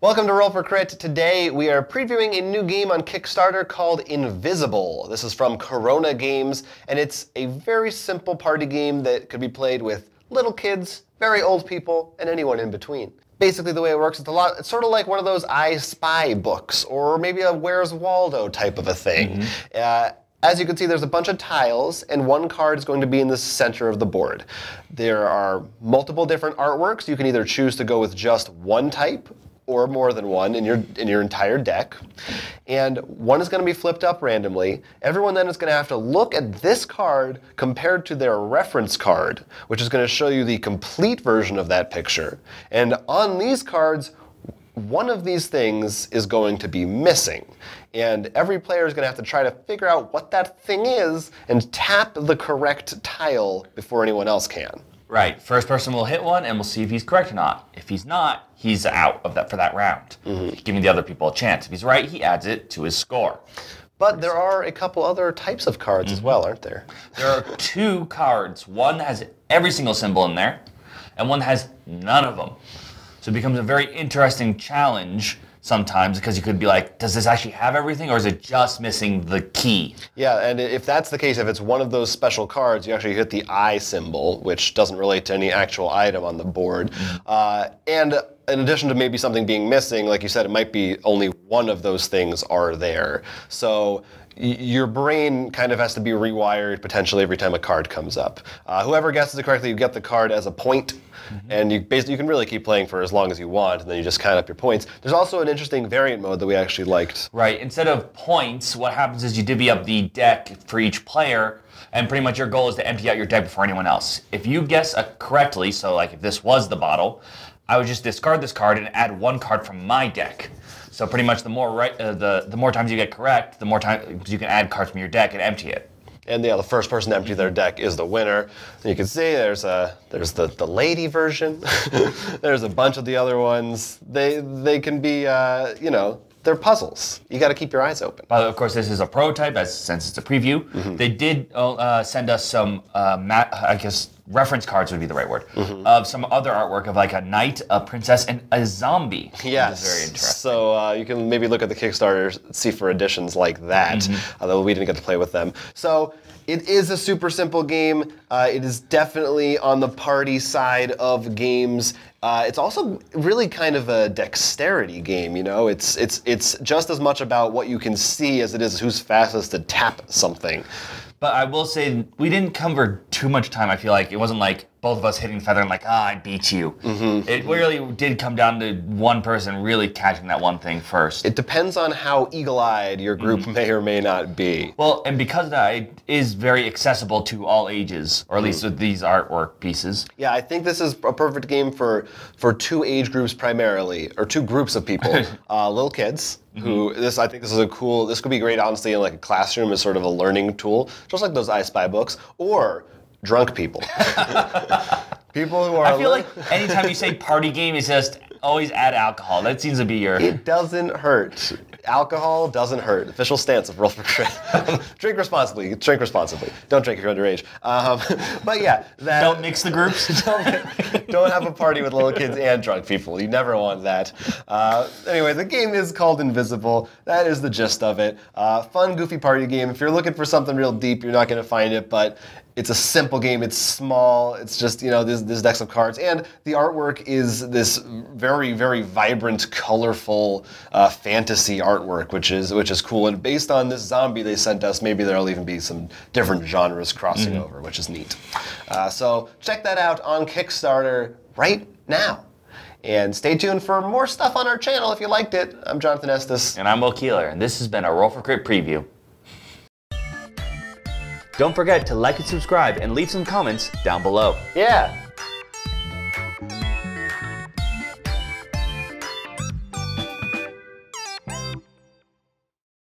Welcome to Roll for Crit. Today we are previewing a new game on Kickstarter called Invisible. This is from Korona Games, and it's a very simple party game that could be played with little kids, very old people, and anyone in between. Basically, the way it works, it's sort of like one of those I Spy books, or maybe a Where's Waldo type of a thing. As you can see, there's a bunch of tiles, and one card is going to be in the center of the board. There are multiple different artworks. You can either choose to go with just one type, or more than one in your entire deck. And one is going to be flipped up randomly. Everyone then is going to have to look at this card compared to their reference card, which is going to show you the complete version of that picture. And on these cards, one of these things is going to be missing. And every player is going to have to try to figure out what that thing is and tap the correct tile before anyone else can. Right. First person will hit one, and we'll see if he's correct or not. If he's not, he's out of that for that round, giving the other people a chance. If he's right, he adds it to his score. But there are a couple other types of cards as well, aren't there? There are two cards. One has every single symbol in there, and one has none of them. So it becomes a very interesting challenge sometimes, because you could be like, does this actually have everything, or is it just missing the key? Yeah, and if that's the case, if it's one of those special cards, you actually hit the I symbol, which doesn't relate to any actual item on the board. And in addition to maybe something being missing, like you said, it might be only one of those things are there. So your brain kind of has to be rewired potentially every time a card comes up. Whoever guesses it correctly, you get the card as a point. And you can really keep playing for as long as you want, and then you just count up your points. There's also an interesting variant mode that we actually liked. Right. Instead of points, what happens is you divvy up the deck for each player, and pretty much your goal is to empty out your deck before anyone else. If you guess correctly, so like if this was the bottle, I would just discard this card and add one card from my deck. So pretty much the more times you get correct, the more times you can add cards from your deck and empty it. And yeah, the first person to empty their deck is the winner. And you can see there's the lady version. There's a bunch of the other ones. They can be they're puzzles. You got to keep your eyes open. But of course, this is a prototype, since it's a preview. They did send us some, I guess, reference cards would be the right word, of some other artwork of like a knight, a princess, and a zombie. Yes. Which is very interesting. So you can maybe look at the Kickstarter, see for editions like that, although we didn't get to play with them. So it is a super simple game. It is definitely on the party side of games. It's also really kind of a dexterity game, you know? It's just as much about what you can see as it is who's fastest to tap something. But I will say, we didn't cover too much time. I feel like it wasn't like both of us hitting the feather and like, I beat you. It really did come down to one person really catching that one thing first. It depends on how eagle-eyed your group may or may not be. Well, and because of that, it is very accessible to all ages, or at least with these artwork pieces. Yeah, I think this is a perfect game for two age groups primarily, or two groups of people. Little kids. I think this could be great, honestly, in like a classroom as sort of a learning tool, just like those I Spy books, or drunk people. People who are. I feel like anytime you say party game, it's just always add alcohol. That seems to be your. It doesn't hurt. Alcohol doesn't hurt. Official stance of Roll for Crit. Drink responsibly. Drink responsibly. Don't drink if you're underage. But yeah, don't mix the groups. don't have a party with little kids and drunk people. You never want that. Anyway, the game is called Invisible. That is the gist of it. Fun, goofy party game. If you're looking for something real deep, you're not going to find it, but it's a simple game. It's small. It's just, this decks of cards. And the artwork is this very, very vibrant, colorful fantasy artwork, which is cool. And based on this zombie they sent us, maybe there'll even be some different genres crossing over, which is neat. So check that out on Kickstarter right now. And stay tuned for more stuff on our channel if you liked it. I'm Jonathan Estes. And I'm Will Keeler. And this has been a Roll for Crit preview. Don't forget to like and subscribe and leave some comments down below. Yeah.